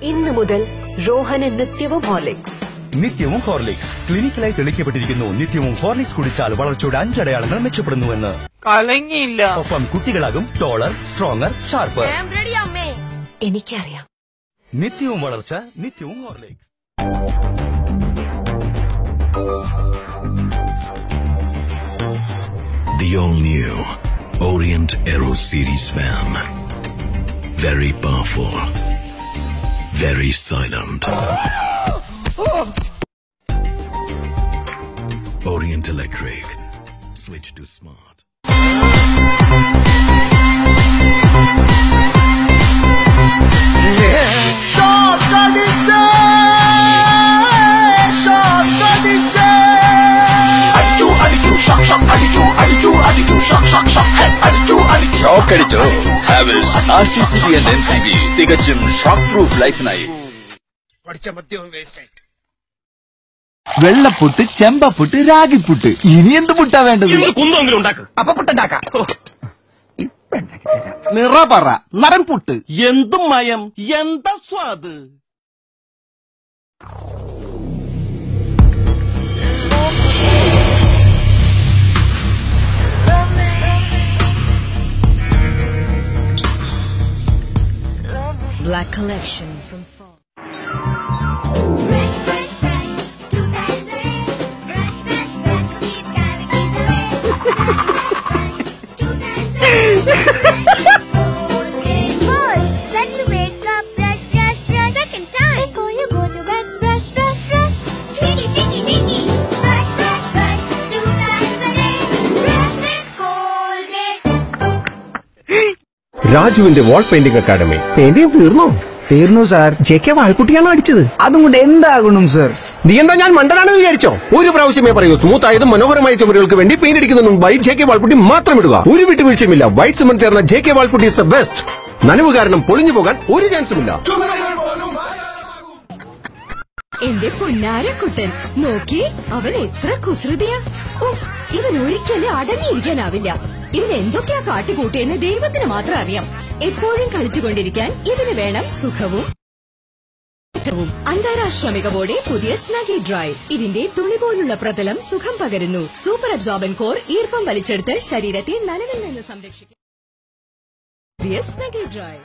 ഇന്നു മുതൽ രോഹന് നിത്യവും ഹോർലിക്സ്. നിത്യവും ഹോർലിക്സ് ക്ലിനിക്കലായി തെളിയിക്കപ്പെട്ടിരിക്കുന്നു. നിത്യവും ഹോർലിക്സ് കുടിച്ചാൽ വളർച്ചയുടെ 5 അടയാളങ്ങൾ മെച്ചപ്പെടുന്നുവെന്ന്. കലങ്ങിയില്ല. ഒപ്പം കുട്ടികളാകും ടോളർ, സ്ട്രോങ്ങർ, ഷാർപ്പർ. എനിക്കറിയാം. നിത്യവും വളർച്ച, നിത്യവും Horlicks. The all-new Orient Aero Series van. Very powerful. Very silent. Orient Electric. Switch to smart. Shock അടിച്ചോ? ഹാവൽസ് RCCB and NCB തികച്ചും ഷോക്ക് പ്രൂഫ് ലൈഫിനായി. വെള്ളപ്പുട്ട്, ചെമ്പപ്പുട്ട്, രാഗിപ്പുട്ട്, ഇനി എന്ത് പുട്ടാ വേണ്ടത്? നിറപറ നടൻ പുട്ട്, എന്തും മയം, എന്താ സ്വാദ്. Black collection from Fall. Brush, brush, brush, 2 times a day. Brush, brush, brush, keep cavities away. Brush, brush, 2 times a day. Okay. First, when you wake up, brush, brush, brush. Second time, before you go to bed, brush, brush, brush. Shiggy, shiggy, shiggy. Brush, brush, brush, 2 times a day. Brush with Colgate. രാജുവിന്റെ wall painting academy. Painting തീർന്നു sir. JK വാൾക്കുട്ടിയാണോ അടിച്ചത്? അതും കൊണ്ട് എന്താകണം sir? നീ എന്താ ഞാൻ മണ്ടനാണെന്ന് വിചാരിച്ചോ? ഒരു പ്രാവശ്യമേ പറയൂ. സ്മൂത്ത് ആയതും മനോഹരമായ ചുമരുകൾക്ക് വേണ്ടി പെയിന്റ് അടിക്കുന്നതിന് മുമ്പായി JK വാൾക്കുട്ടി മാത്രം ഇടുക. ഒരു വിട്ടുവീഴ്ചയുമില്ല. വൈറ്റ് സിമന്റ് ചേർന്ന JK വാൾക്കുട്ടി ഇസ് ദ ബെസ്റ്റ്. നനവ് കാരണം പൊളിഞ്ഞു പോകാൻ ഒരു ചാൻസും ഇല്ല. എന്റെ പൊന്നാരക്കുട്ടൻ നോക്കി, അവൻ എത്ര കുസൃതിയാ. ഇവൻ ഒരിക്കലും അടങ്ങിയിരിക്കാനാവില്ല. ഇവൻ എന്തൊക്കെയാ കാട്ടിക്കൂട്ടിയെന്ന് ദൈവത്തിന് മാത്രം അറിയാം. എപ്പോഴും കളിച്ചുകൊണ്ടിരിക്കാൻ ഇവന് വേണം സുഖവും. അന്താരാഷ്ട്ര മികവോടെ പുതിയ സ്നഗി ഡ്രൈ. ഇതിന്റെ തുണി പോലുള്ള പ്രതലം സുഖം പകരുന്നു. സൂപ്പർ അബ്സോർബൻ കോർ ഈർപ്പം വലിച്ചെടുത്ത് ശരീരത്തെ നനവിൽ നിന്ന് സംരക്ഷിക്കും. പുതിയ സ്നഗി ഡ്രൈ.